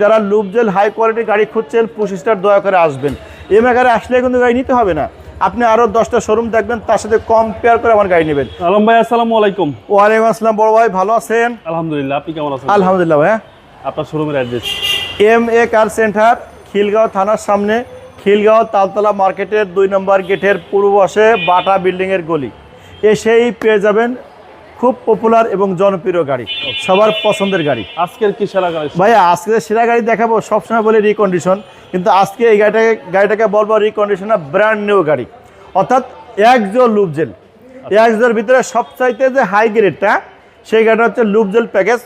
যারা লুপজেল high quality গাড়ি খুঁজছেন পুশ স্টার্ট দয়া করে আসবেন। এম এ গাড়ি আসলে কিন্তু গাড়ি নিতে হবে না, আপনি আরো 10টা শোরুম দেখবেন, তার সাথে কম্পেয়ার করে আমার গাড়ি নেবেন। আলম ভাই আসসালামু আলাইকুম। ওয়ালাইকুম আসসালাম বড় ভাই, ভালো আছেন? আলহামদুলিল্লাহ, আপনি কেমন আছেন? আলহামদুলিল্লাহ ভাই। আপনার শোরুমের address? M A car centre, Khilgaon থানার সামনে, খিলগাঁও তালতলা মার্কেটের 2 নম্বর গেটের পূর্ব পাশে বাটা বিল্ডিংয়ের গলি। এসেই পেয়ে যাবেন খুব পপুলার এবং জনপ্রিয় গাড়ি, সবার পছন্দের গাড়ি। আজকের কি সেরা গাড়ি? ভাইয়া আজকে সেরা গাড়ি দেখাবো, সবসময় বলি রিকন্ডিশন, কিন্তু আজকে এই গাড়িটাকে বলবো রিকন্ডিশন না, ব্র্যান্ড নিউ গাড়ি, অর্থাৎ একজো লুপজেল। একজোর ভিতরে সবচাইতে যে হাই গ্রেডটা সেই গাড়িটা হচ্ছে লুপজেল প্যাকেজ,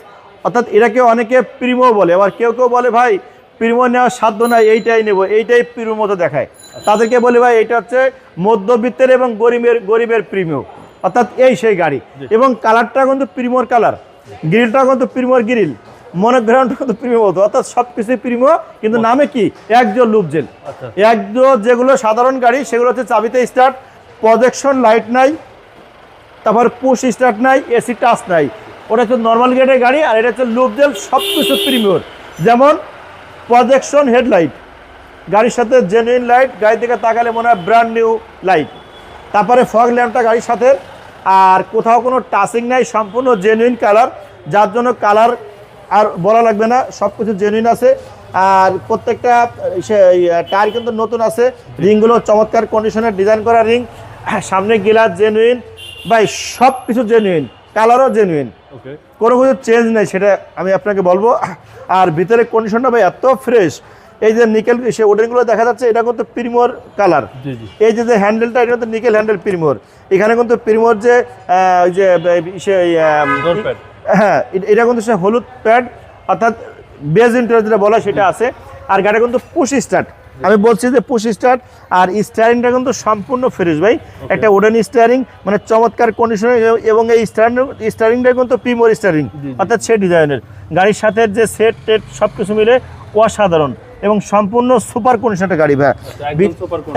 অর্থাৎ এটাকে অনেকে প্রিমো বলে, আবার কেউ কেউ বলে ভাই প্রিমো নেওয়ার সাধ্য নাই, এইটাই নেবো, এইটাই প্রিমো মতো দেখায়। তাদেরকে বলি ভাই এটা হচ্ছে মধ্যবিত্তের এবং গরিবের প্রিমিও, অর্থাৎ এই সেই গাড়ি। এবং কালারটা কিন্তু প্রিমোর কালার, গ্রিলটা কিন্তু প্রিমোর গ্রিল, মনোগ্রামটা কিন্তু প্রিমো মতো, অর্থাৎ সব কিছুই প্রিমো, কিন্তু নামে কি একজো লুপজেল। একজো যেগুলো সাধারণ গাড়ি সেগুলো হচ্ছে চাবিতে স্টার্ট, প্রজেকশন লাইট নাই, তারপর পুশ স্টার্ট নাই, এসি টাচ নাই, ওটা হচ্ছে নর্মাল গেটের গাড়ি। আর এটা হচ্ছে লুপজেল, সব কিছু প্রিমিয়র, যেমন প্রজেকশন হেডলাইট, গাড়ির সাথে জেনুইন লাইট, গাড়ি থেকে তাকালে মনে হয় ব্র্যান্ড নিউ লাইট। তারপরে ফগ ল্যাম্পটা গাড়ির সাথে, আর কোথাও কোনো টাচিং নাই, সম্পূর্ণ জেনুইন কালার, যার জন্য কালার আর বলা লাগবে না, সব কিছু জেনুইন আছে। আর প্রত্যেকটা টায়ার কিন্তু নতুন আছে, রিংগুলো চমৎকার কন্ডিশনের ডিজাইন করা রিং, সামনে গ্লাস জেনুইন, ভাই সব কিছু জেনুইন, কালারও জেনুইন, কোনো কিছু চেঞ্জ নেই, সেটা আমি আপনাকে বলবো। আর ভিতরে কন্ডিশনটা ভাই এত ফ্রেশ, এই যে নিকেল সে ওডেনগুলো দেখা যাচ্ছে, এটা কিন্তু প্রিমোর কালার। এই যে হ্যান্ডেলটা, এটা কিন্তু নিকেল হ্যান্ডেল প্রিমোর। এখানে কিন্তু প্রিমোর যে হ্যাঁ, এটা কিন্তু সে হলুদ প্যাড, অর্থাৎ বেজ ইন্টার যেটা বলা সেটা আছে। আর গাড়িটা কিন্তু পুশ স্টার্ট, আমি বলছি যে পুশ স্টার্ট। আর স্টিয়ারিংটা কিন্তু সম্পূর্ণ ফ্রেশ ভাই, একটা উডেন স্টিয়ারিং, মানে চমৎকার কন্ডিশনে। এবং এই স্টিয়ারিংটা কিন্তু প্রিমোর স্টিয়ারিং, অর্থাৎ সে ডিজাইনের। গাড়ির সাথে যে সেট টেট সব কিছু মিলে অসাধারণ এবং সম্পূর্ণ সুপার কন্ডিশনের গাড়ি ভাই,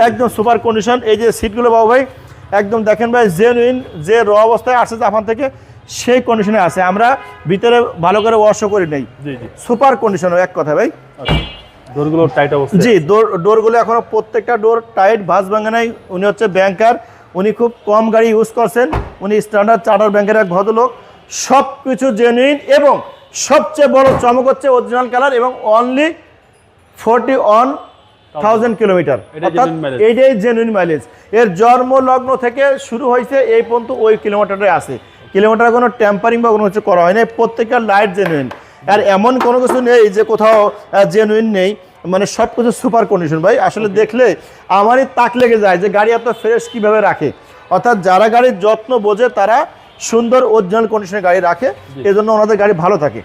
একদম সুপার কন্ডিশন। এই যে সিটগুলো বাবু ভাই একদম দেখেন ভাই, জেনুইন, যে র অবস্থায় আসছে জাপান থেকে সেই কন্ডিশনে আছে, আমরা ভিতরে ভালো করে ওয়াশও করে নেই, সুপার কন্ডিশন এক কথা ভাই। ডোরগুলো টাইট অবস্থা? জি, ডোরগুলো এখনো প্রত্যেকটা ডোর টাইট, ভাঁজ ভাঙে নাই। উনি হচ্ছে ব্যাংকার, উনি খুব কম গাড়ি ইউজ করছেন, উনি স্ট্যান্ডার্ড চার্টার ব্যাংকের এক ভদ্রলোক। সব কিছু জেনুইন এবং সবচেয়ে বড় চমক হচ্ছে অরিজিনাল কালার এবং অনলি 41,000 কিলোমিটার, এইটাই জেনুইন মাইলেজ। এর জন্ম লগ্ন থেকে শুরু হয়েছে এই পর্যন্ত ওই কিলোমিটারে আছে, কিলোমিটার কোনো ট্যাম্পারিং বা কোনো কিছু করা হয় না, প্রত্যেকটা লাইট জেনুইন। আর এমন কোনো কিছু নেই যে কোথাও জেনুইন নেই, মানে সব কিছু সুপার কন্ডিশন ভাই। আসলে দেখলে আমারই তাক লেগে যায় যে গাড়ি এত ফ্রেশ কীভাবে রাখে, অর্থাৎ যারা গাড়ির যত্ন বোঝে তারা সুন্দর অরিজিনাল কন্ডিশনের গাড়ি রাখে, এজন্য ওনাদের গাড়ি ভালো থাকে।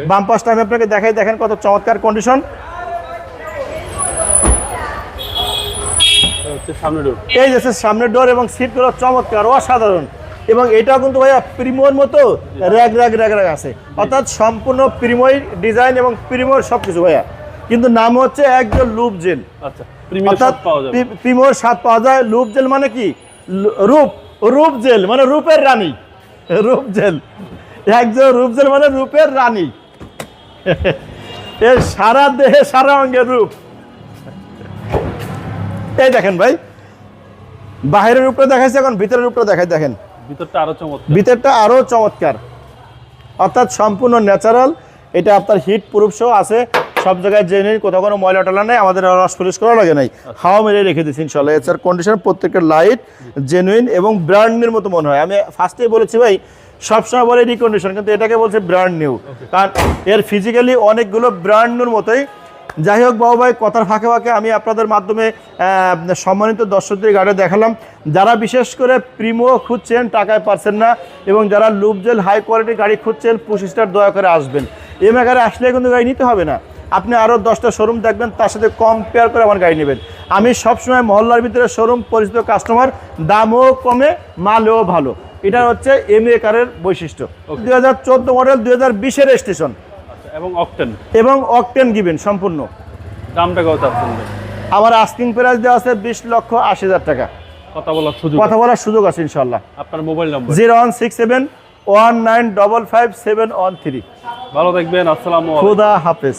বাম পাশটা আমি আপনাকে দেখাই, দেখেন কত চমৎকার কন্ডিশন। এই যে সামনের ডোর এবং সিটগুলো চমৎকার, অসাধারণ। এবং এটাও কিন্তু ভাইয়া প্রিমোর মতো র্যাগ আছে, অর্থাৎ সম্পূর্ণ প্রিমোর ডিজাইন এবং প্রিমোর সব কিছু ভাইয়া, কিন্তু নাম হচ্ছে একজন লুপজেল। অর্থাৎ প্রিমোর স্বাদ পাওয়া যায়। লুপজেল মানে কি? রূপজেল মানে রূপের রানী, রূপজেল, একজন রূপজেল মানে রূপের রানী, এর সারা দেহে সারা অঙ্গের রূপ। এই দেখেন ভাই, বাহিরের রূপটা দেখাইছে, এখন ভিতরের রূপটা দেখাই, দেখেন ভিতরটা আরো চমৎকার, অর্থাৎ সম্পূর্ণ ন্যাচারাল। এটা আপনার হিট প্রুফ সহ আছে, সব জায়গায় জেনুইন, কোথাও কোনো ময়লা টলা নেই, আমাদের রস পলিশ করা লাগে নাই, হাওয়া মেরে রেখে দিচ্ছি ইনশাল্লাহ। এছাড়া কন্ডিশন প্রত্যেকটা লাইট জেনুইন এবং ব্র্যান্ডের মতো মনে হয়। আমি ফার্স্টেই বলেছি ভাই, সবসময় বলে রিকন্ডিশন, কিন্তু এটাকে বলছে ব্র্যান্ড নিউ, কারণ এর ফিজিক্যালি অনেকগুলো ব্র্যান্ড নিউর মতোই। যাই হোক বাবু ভাই, কথার ফাঁকে ফাঁকে আমি আপনাদের মাধ্যমে সম্মানিত দর্শকদের গাড়ি দেখালাম, যারা বিশেষ করে প্রিমো খুঁজছেন, টাকায় পারছেন না, এবং যারা লুপজেল হাই কোয়ালিটি গাড়ি খুঁজছেন পুশ স্টার্ট দয়া করে আসবেন। এম এ গাড়ি আসলে কিন্তু গাড়ি নিতে হবে না, আপনি আরও 10টা শোরুম দেখবেন, তার সাথে কম্পেয়ার করে আমার গাড়ি নেবেন। আমি সবসময় মহল্লার ভিতরে শোরুম, পরিচিত কাস্টমার, দামও কমে মালও ভালো, এটা হচ্ছে এম এ কারের বৈশিষ্ট্য। 2014 মডেল, 2020-এর রেজিস্ট্রেশন এবং অকটেন গিভেন সম্পূর্ণ। দামটা কত আপনাদের? আমার আস্কিং প্রাইস দেওয়া আছে 20,80,000 টাকা। কথা বলার সুযোগ আছে ইনশাআল্লাহ। আপনার মোবাইল নাম্বার? 016719555713। ভালো থাকবেন, আসসালামু আলাইকুম, খুদা হাফেজ।